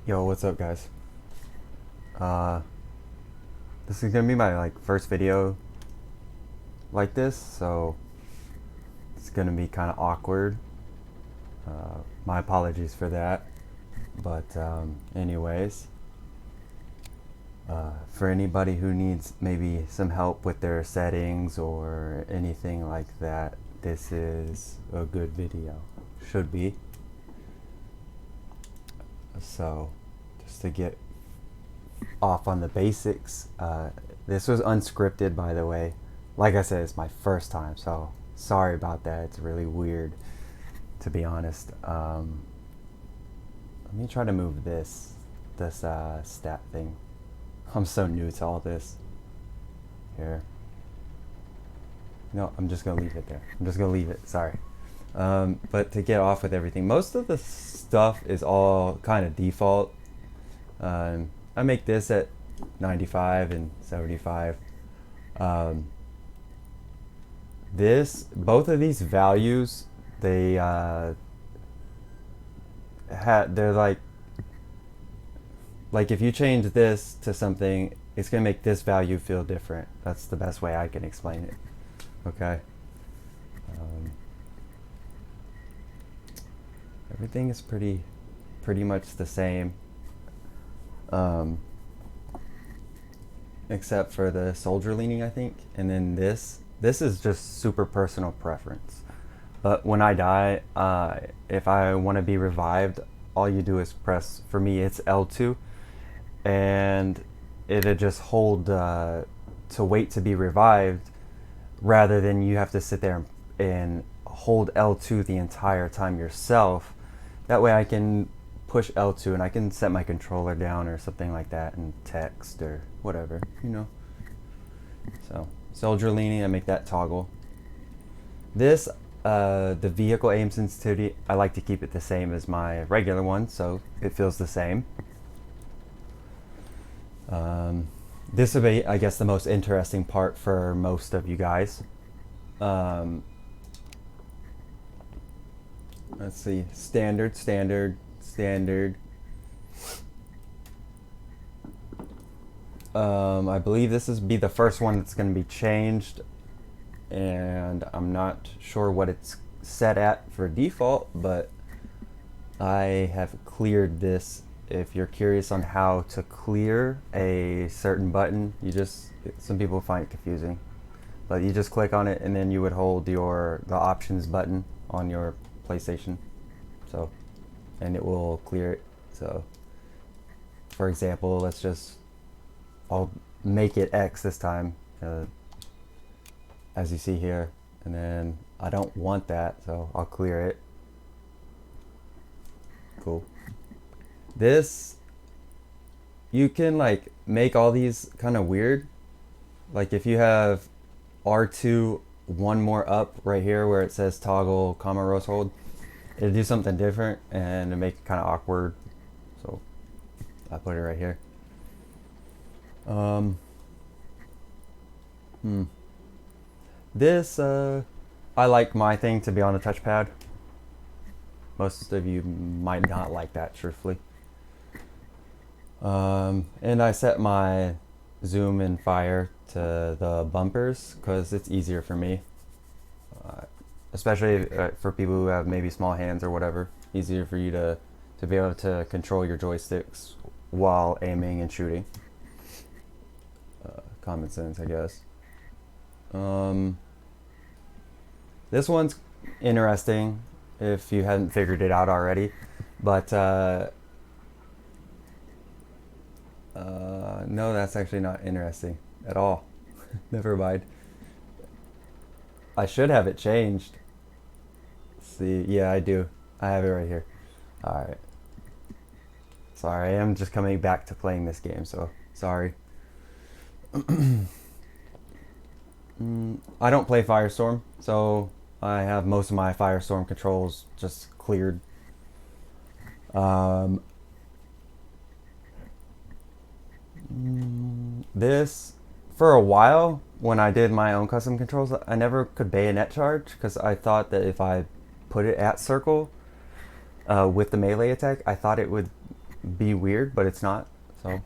Yo, what's up, guys? Uh, this is gonna be my first video like this, so it's gonna be kind of awkward. My apologies for that. But anyways, for anybody who needs maybe some help with their settings or anything like that, this is a good video. Should be. So, just to get off on the basics. This was unscripted, by the way. Like I said, it's my first time, so sorry about that. It's really weird, to be honest. Let me try to move this stat thing. I'm so new to all this. Here. No, I'm just gonna leave it there. I'm just gonna leave it. Sorry. But to get off with everything, most of the stuff is all kind of default. I make this at 95 and 75. Both of these values, they're like if you change this to something, it's gonna make this value feel different. That's the best way I can explain it. Okay. Um, Everything is pretty much the same. Um, Except for the soldier leaning, I think. And then this is just super personal preference. But when I die, if I want to be revived, all you do is press, for me it's L2, and it'll just hold to wait to be revived, rather than you have to sit there and hold L2 the entire time yourself. That way I can push L2 and I can set my controller down or something like that and text or whatever, you know. So, soldier leaning, I make that toggle. This, the vehicle aim sensitivity, I like to keep it the same as my regular one, so it feels the same. This will be, I guess, the most interesting part for most of you guys. Let's see, standard. I believe this is be the first one that's going to be changed, and I'm not sure what it's set at for default, but I have cleared this. If you're curious on how to clear a certain button, some people find it confusing, but you just click on it and then you would hold the options button on your PlayStation, so, and it will clear it. So for example, I'll make it X this time, as you see here, and then I don't want that, so I'll clear it. Cool. This, you can make all these kind of weird. Like if you have R2 one more up right here where it says toggle comma rose hold, it'll do something different and it'll make it kind of awkward. So I put it right here. This, I like my thing to be on the touchpad. Most of you might not like that, truthfully. And I set my zoom and fire to the bumpers because it's easier for me. Especially for people who have maybe small hands or whatever. Easier for you to be able to control your joysticks while aiming and shooting. Common sense, I guess. This one's interesting if you hadn't figured it out already, but no, that's actually not interesting at all. Never mind. I should have it changed. See, yeah, I do. I have it right here. Alright. Sorry, I am just coming back to playing this game, so sorry. I don't play Firestorm, so I have most of my Firestorm controls just cleared. This, for a while, when I did my own custom controls, I never could bayonet charge because I thought that if I put it at circle with the melee attack, I thought it would be weird, but it's not. So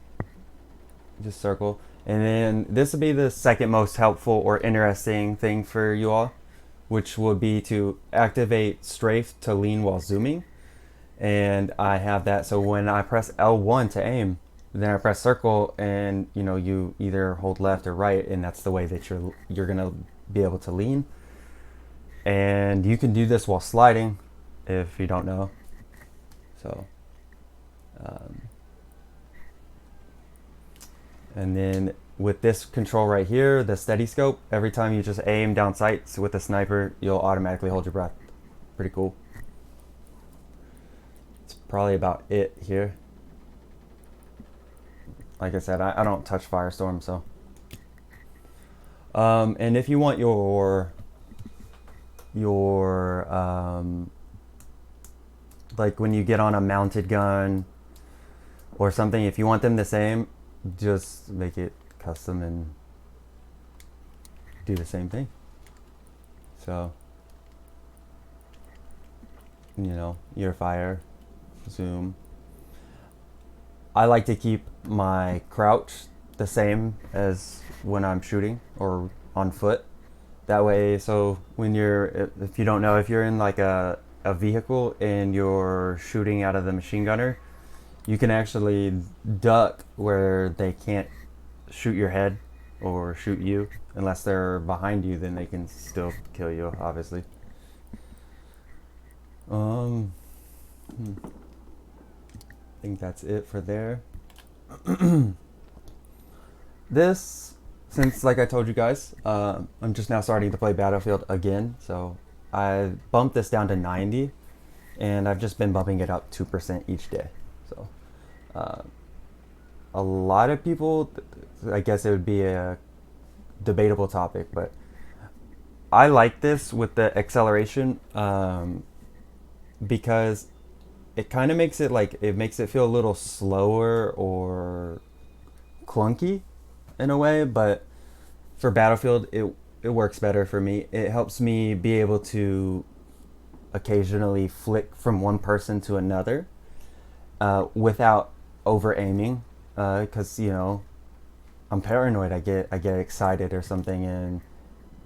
just circle. And then this would be the second most helpful or interesting thing for you all, which would be to activate strafe to lean while zooming. And I have that, so when I press L1 to aim, then I press circle, and you either hold left or right, and that's the way that you're gonna be able to lean. And you can do this while sliding, if you don't know. So, and then with this control right here, the steady scope, every time you just aim down sights with a sniper, you'll automatically hold your breath. Pretty cool. It's probably about it here. Like I said, I don't touch Firestorm, so. And if you want your like when you get on a mounted gun or something, if you want them the same, just make it custom and do the same thing. So, your fire, zoom. I like to keep my crouch the same as when I'm shooting or on foot. That way, so when if you don't know, if you're in like a vehicle and you're shooting out of the machine gunner, you can actually duck where they can't shoot your head or shoot you. Unless they're behind you, then they can still kill you, obviously. I think that's it for there. This, since like I told you guys, I'm just now starting to play Battlefield again, so I bumped this down to 90, and I've just been bumping it up 2% each day. So a lot of people, I guess it would be a debatable topic, but I like this with the acceleration because it kind of makes it feel a little slower or clunky in a way, but for Battlefield it works better for me. It helps me be able to occasionally flick from one person to another without over aiming, because I'm paranoid. I get excited or something, and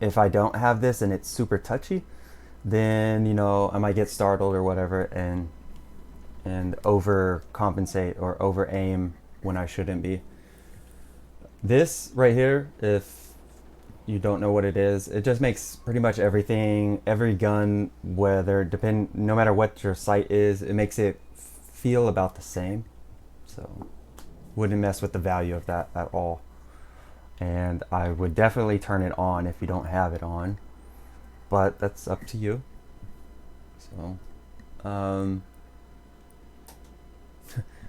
if I don't have this and it's super touchy, then I might get startled or whatever and overcompensate or over aim when I shouldn't be. This right here, if you don't know what it is, it just makes pretty much every gun, no matter what your sight is, it makes it feel about the same. So wouldn't mess with the value of that at all. And I would definitely turn it on if you don't have it on, but that's up to you. So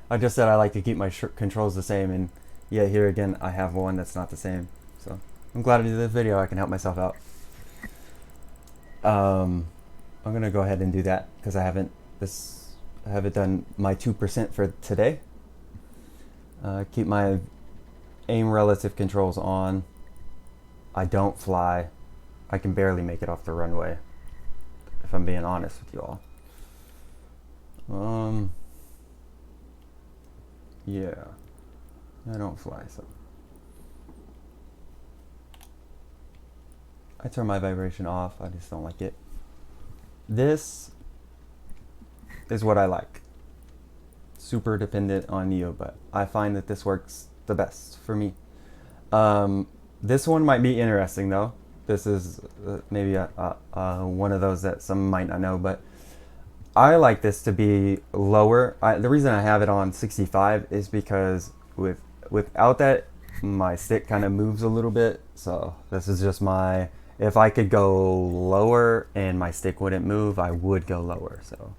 I just said I like to keep my controls the same, and yeah, here again I have one that's not the same. So I'm glad to do this video. I can help myself out. I'm gonna go ahead and do that because I haven't done my 2% for today. Keep my aim relative controls on. I don't fly. I can barely make it off the runway, if I'm being honest with you all. Yeah, I don't fly, so I turn my vibration off. I just don't like it. This is what I like. Super dependent on you, but I find that this works the best for me. This one might be interesting though. This is maybe one of those that some might not know, but I like this to be lower. The reason I have it on 65 is because without that, my stick kind of moves a little bit. So this is just if I could go lower and my stick wouldn't move, I would go lower. So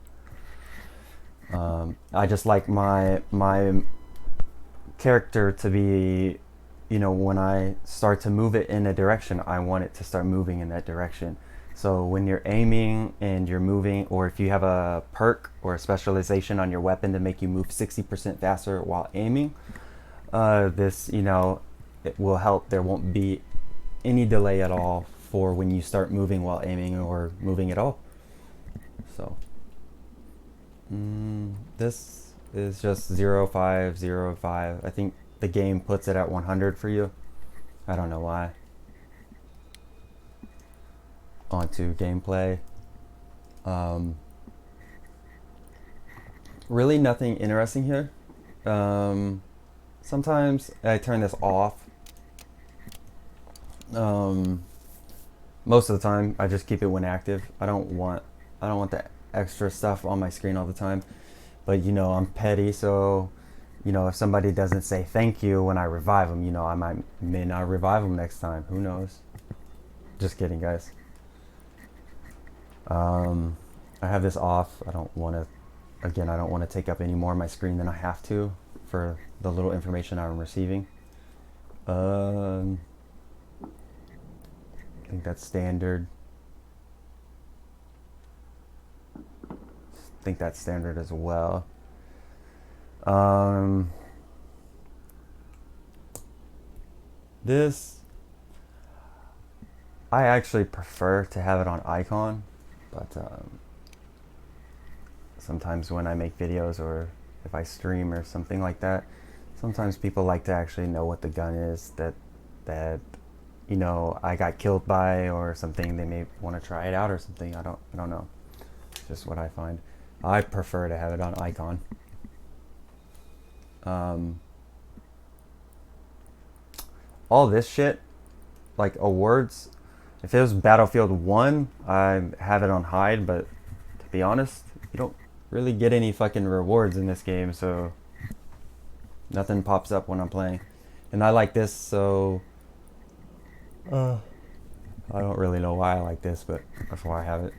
I just like my character to be, when I start to move it in a direction, I want it to start moving in that direction. So when you're aiming and you're moving, or if you have a perk or a specialization on your weapon to make you move 60% faster while aiming, this, it will help. There won't be any delay at all for when you start moving while aiming or moving at all. So this is just 0505. I think the game puts it at 100 for you. I don't know why. Onto gameplay. Really nothing interesting here. Sometimes I turn this off. Most of the time I just keep it when active. I don't want the extra stuff on my screen all the time. But you know, I'm petty, so you know, if somebody doesn't say thank you when I revive them, you know, I may not revive them next time. Who knows? Just kidding, guys. I have this off. I don't want to take up any more of my screen than I have to for the little information I'm receiving. I think that's standard. I think that's standard as well. This, I actually prefer to have it on icon, but sometimes when I make videos or if I stream or something like that, sometimes people like to actually know what the gun is that you know I got killed by or something. They may want to try it out or something. I don't know. It's just what I find. I prefer to have it on icon. All this shit, like awards, if it was Battlefield 1, I have it on hide, but to be honest, you don't really get any fucking rewards in this game, so nothing pops up when I'm playing. And I like this, so I don't really know why I like this, but that's why I have it.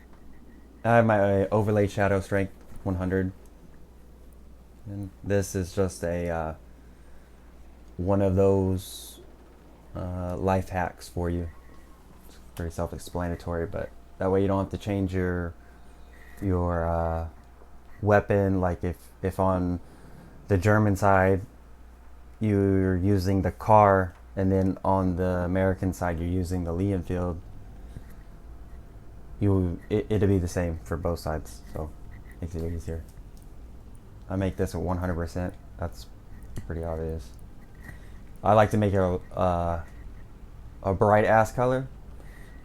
I have my overlay shadow strength 100, and this is just a one of those life hacks for you. It's pretty self-explanatory, but that way you don't have to change your weapon. Like if on the German side you're using the car, and then on the American side you're using the Lee Enfield, it'll be the same for both sides, so makes it easier. I make this at 100%. That's pretty obvious. I like to make it a bright ass color.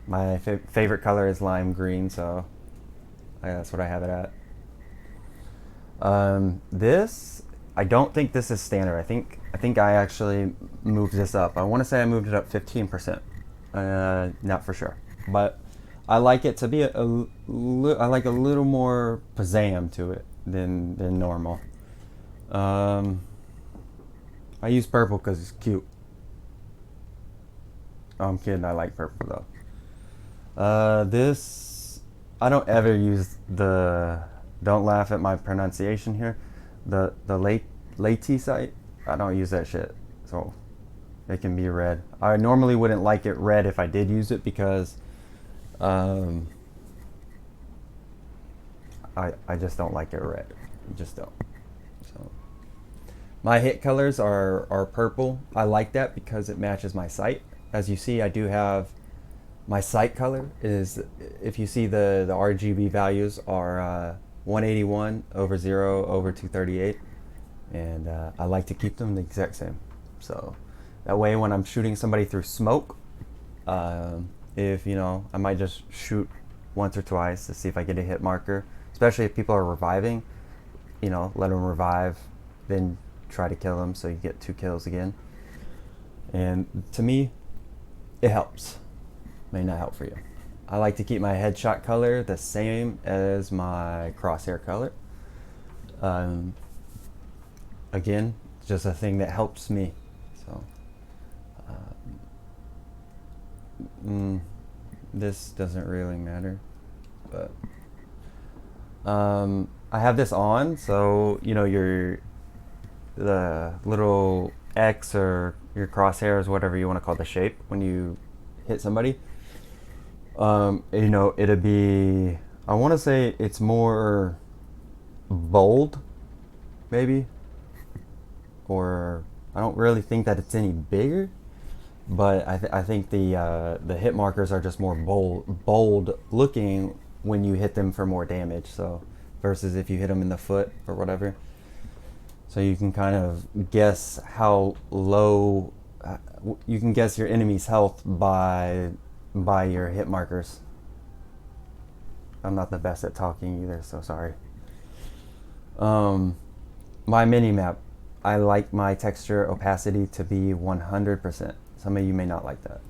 My favorite color is lime green, so that's what I have it at. This, I don't think this is standard. I think I actually moved this up. I want to say I moved it up 15%. Not for sure, but I like it to be I like a little more pizzazz to it than normal. I use purple because it's cute. I'm kidding, I like purple though. This, I don't ever use don't laugh at my pronunciation here, the late site. I don't use that shit, so it can be red. I normally wouldn't like it red if I did use it, because I just don't like it red. I just don't. So my hit colors are purple. I like that because it matches my sight. As you see, I do have my sight color is, if you see the RGB values are 181 over 0 over 238, and I like to keep them the exact same. So that way when I'm shooting somebody through smoke, if you know, I might just shoot once or twice to see if I get a hit marker, especially if people are reviving, you know, let them revive, then try to kill them so you get 2 kills again. And to me, it helps. May not help for you. I like to keep my headshot color the same as my crosshair color. Again, just a thing that helps me. So this doesn't really matter, but I have this on, so you know the little X or your crosshairs, whatever you want to call the shape, when you hit somebody, you know, it'd be, I want to say it's more bold, maybe, or I don't really think that it's any bigger, but I think the hit markers are just more bold looking when you hit them for more damage. So versus if you hit them in the foot or whatever. So you can kind of guess how low, you can guess your enemy's health by your hit markers. I'm not the best at talking either, so sorry. My mini map, I like my texture opacity to be 100%. Some of you may not like that.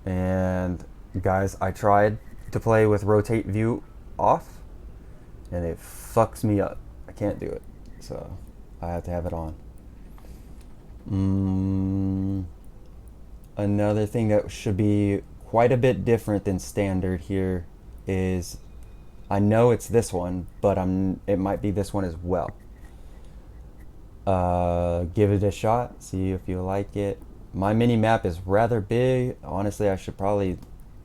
And guys, I tried to play with rotate view off, and it fucks me up. I can't do it, so I have to have it on. Another thing that should be quite a bit different than standard here is, I know it's this one, but it might be this one as well. Give it a shot, see if you like it. My mini map is rather big. Honestly, I should probably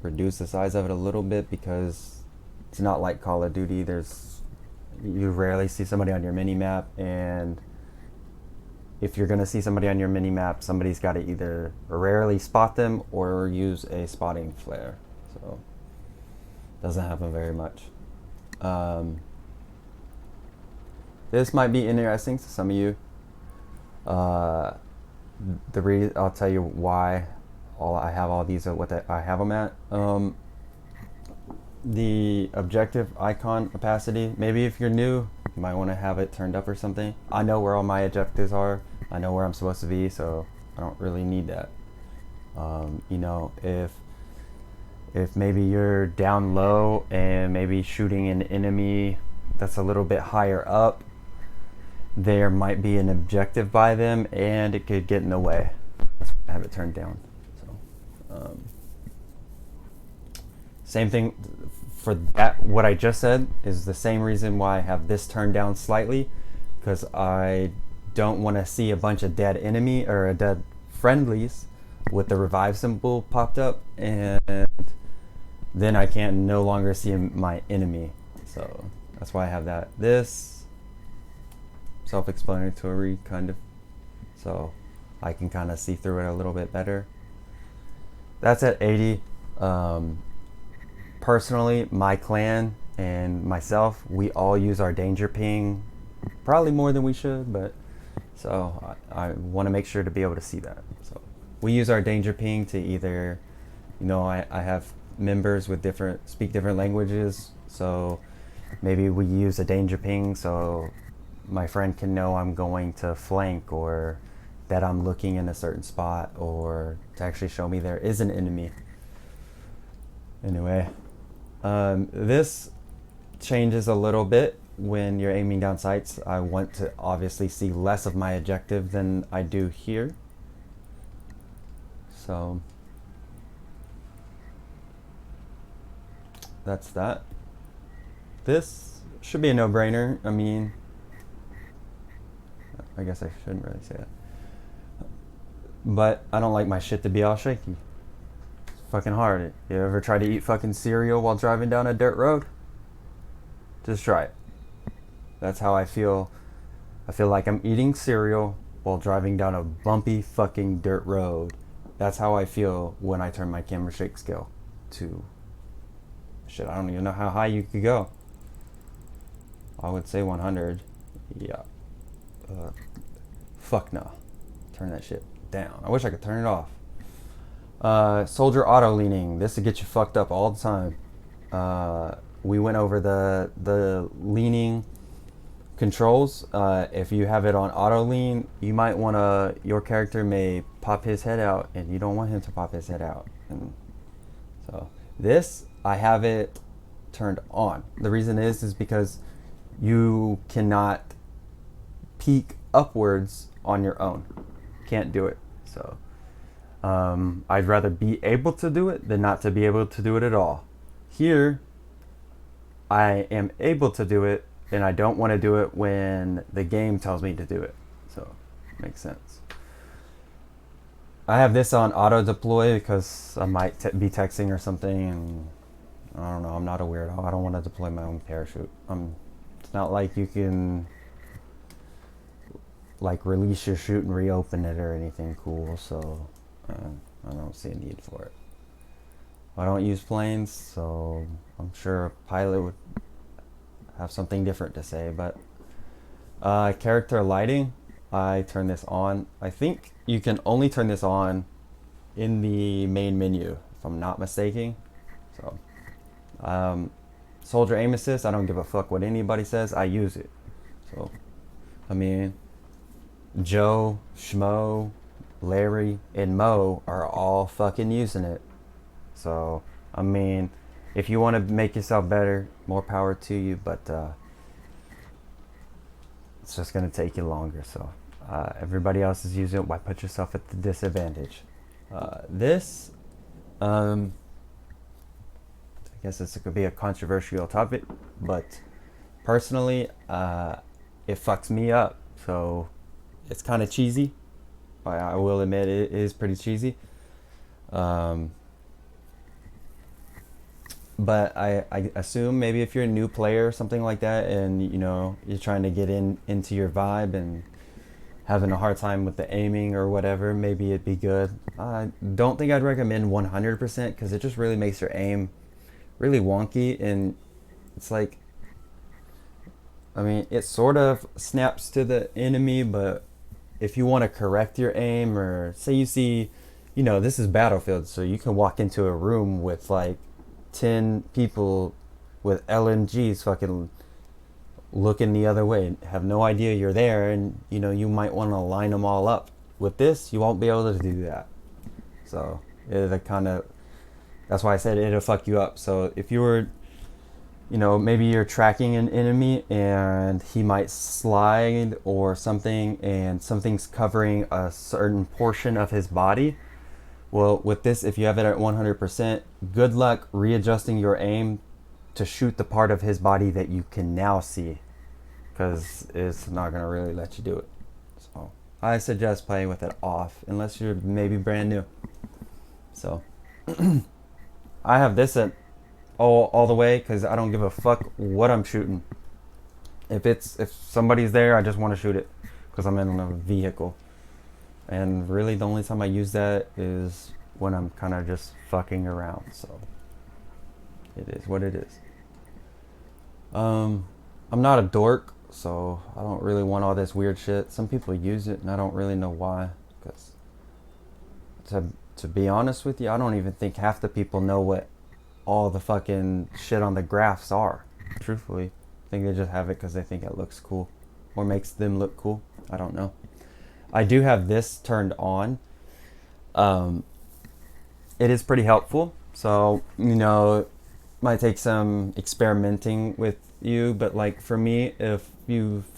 reduce the size of it a little bit because it's not like Call of Duty. You rarely see somebody on your mini map, and if you're gonna see somebody on your mini map, somebody's got to either rarely spot them or use a spotting flare. So doesn't happen very much. This might be interesting to some of you. I'll tell you why I have all these what I have them at. The objective icon opacity, maybe if you're new, you might want to have it turned up or something. I know where all my objectives are. I know where I'm supposed to be, so I don't really need that. You know, if maybe you're down low and maybe shooting an enemy that's a little bit higher up, there might be an objective by them and it could get in the way. That's why I have it turned down. So same thing for that. What I just said is the same reason why I have this turned down slightly, because I don't want to see a bunch of dead enemy or dead friendlies with the revive symbol popped up, and then I can no longer see my enemy. So that's why I have that. This self-explanatory kind of, so I can kind of see through it a little bit better. That's at 80. Personally, my clan and myself, we all use our danger ping, probably more than we should, but so I want to make sure to be able to see that. So we use our danger ping to either, you know, I have members with speak different languages, so maybe we use a danger ping so my friend can know I'm going to flank, or that I'm looking in a certain spot, or to actually show me there is an enemy. Anyway, this changes a little bit when you're aiming down sights. I want to obviously see less of my objective than I do here. So that's that. This should be a no-brainer. I mean, I guess I shouldn't really say that, but I don't like my shit to be all shaky. It's fucking hard. You ever try to eat fucking cereal while driving down a dirt road? Just try it. That's how I feel. I feel like I'm eating cereal while driving down a bumpy fucking dirt road. That's how I feel when I turn my camera shake scale to, shit, I don't even know how high you could go. I would say 100. Yeah. Fuck no. Turn that shit down. I wish I could turn it off. Soldier auto leaning. This will get you fucked up all the time. We went over the leaning controls. If you have it on auto lean, you might want to, your character may pop his head out, and you don't want him to pop his head out. And so this, I have it turned on. The reason is because you cannot peek upwards on your own. Can't do it. So I'd rather be able to do it than not to be able to do it at all. Here, I am able to do it, and I don't want to do it when the game tells me to do it. So, makes sense. I have this on auto deploy because I might be texting or something, and I don't know, I'm not a weirdo. I don't want to deploy my own parachute. It's not like you can like release your chute and reopen it or anything cool, so I don't see a need for it. I don't use planes, so I'm sure a pilot would have something different to say, but Character lighting, I turn this on. I think you can only turn this on in the main menu, if I'm not mistaken. So, um, soldier aim assist, I don't give a fuck what anybody says, I use it. So, I mean, Joe, Schmo, Larry, and Mo are all fucking using it. So, I mean, if you want to make yourself better, more power to you, but it's just going to take you longer. So, everybody else is using it. Why put yourself at the disadvantage? This, I guess this could be a controversial topic, but personally, it fucks me up. So, it's kind of cheesy. I will admit it is pretty cheesy. But I assume maybe if you're a new player or something like that, and you know you're trying to get into your vibe and having a hard time with the aiming or whatever, maybe it'd be good. I don't think I'd recommend 100% because it just really makes your aim really wonky, and it's like, I mean, it sort of snaps to the enemy, but if you want to correct your aim, or say you see, you know, this is Battlefield, so you can walk into a room with like 10 people with LMGs fucking looking the other way, have no idea you're there, and you know, you might want to line them all up. With this, you won't be able to do that. So it'll kind of, that's why I said it'll fuck you up. So if you were, you know, maybe you're tracking an enemy and he might slide or something, and something's covering a certain portion of his body. Well, with this, if you have it at 100%, good luck readjusting your aim to shoot the part of his body that you can now see, because it's not going to really let you do it. So I suggest playing with it off, unless you're maybe brand new. So I have this at all the way because I don't give a fuck what I'm shooting. If somebody's there, I just want to shoot it because I'm in a vehicle. And really the only time I use that is when I'm kind of just fucking around. So it is what it is. I'm not a dork, so I don't really want all this weird shit. Some people use it and I don't really know why, because to be honest with you, I don't even think half the people know what all the fucking shit on the graphs are. Truthfully, I think they just have it because they think it looks cool or makes them look cool. I don't know. I do have this turned on. It is pretty helpful. So, you know, might take some experimenting with you, but like for me, if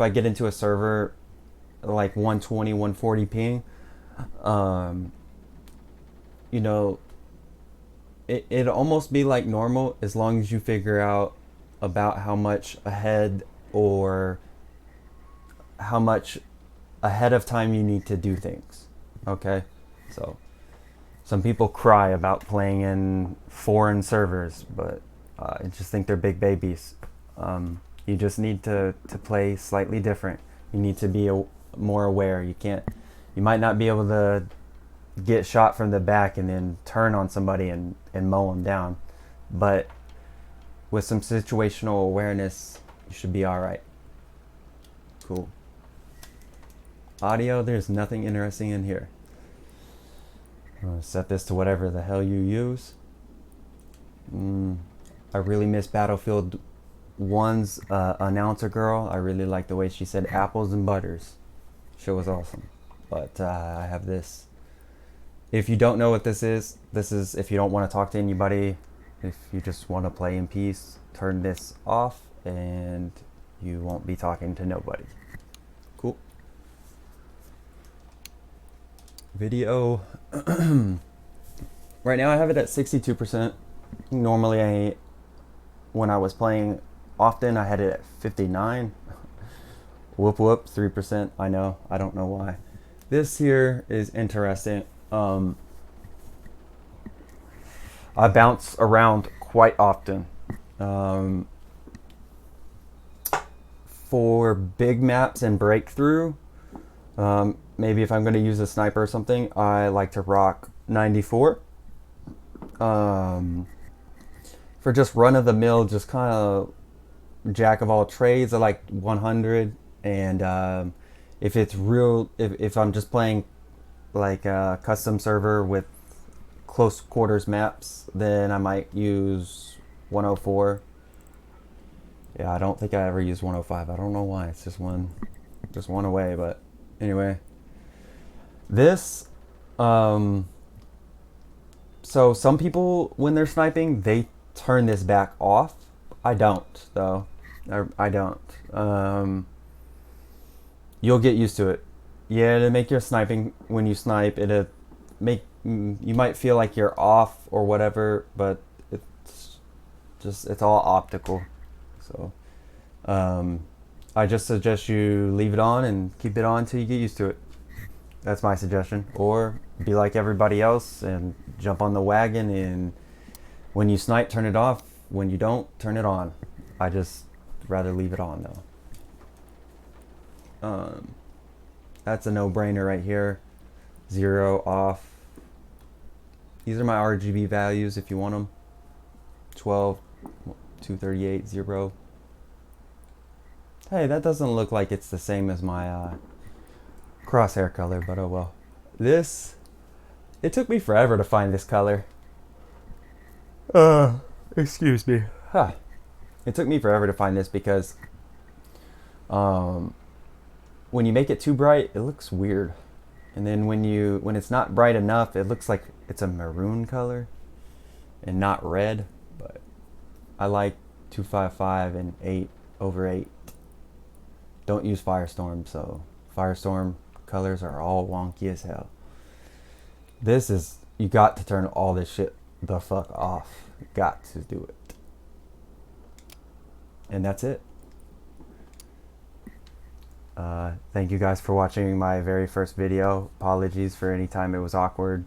I get into a server like 120, 140 ping, you know, it'd almost be like normal as long as you figure out about how much ahead or how much ahead of time you need to do things. Okay? So some people cry about playing in foreign servers, but I just think they're big babies. You just need to play slightly different. You need to be more aware. You might not be able to get shot from the back and then turn on somebody and mow them down, but with some situational awareness, you should be all right. Cool. Audio, there's nothing interesting in here. I'm gonna set this to whatever the hell you use. I really miss Battlefield 1's announcer girl. I really like the way she said apples and butters. She was awesome. But I have this. If you don't know what this is if you don't want to talk to anybody, if you just want to play in peace, turn this off and you won't be talking to nobody. Cool. Video. Right now I have it at 62%. Normally when I was playing often, I had it at 59. Whoop whoop, 3%. I know, I don't know why. This here is interesting. I bounce around quite often. For big maps and breakthrough, maybe if I'm going to use a sniper or something, I like to rock 94. For just run of the mill, just kind of jack of all trades, I like 100. And if it's real, if I'm just playing like a custom server with close quarters maps, then I might use 104. Yeah, I don't think I ever used 105. I don't know why. It's just one away. But anyway, this, um, so some people when they're sniping, they turn this back off. I don't though. I don't. You'll get used to it. Yeah, to make your sniping when you snipe, it'll make you might feel like you're off or whatever, but it's it's all optical. So I just suggest you leave it on and keep it on until you get used to it. That's my suggestion. Or be like everybody else and jump on the wagon, and when you snipe, turn it off. When you don't, turn it on. I just rather leave it on though. That's a no-brainer right here. 0 off. These are my RGB values if you want them. 12, 238, 0. Hey, that doesn't look like it's the same as my crosshair color, but oh well. This, it took me forever to find this color. Excuse me. Huh. It took me forever to find this because when you make it too bright, it looks weird. And then when it's not bright enough, it looks like it's a maroon color and not red. But I like 255 and 8/8. Don't use Firestorm, so Firestorm colors are all wonky as hell. This is, you got to turn all this shit the fuck off. Got to do it. And that's it. Thank you guys for watching my very first video. Apologies for any time it was awkward.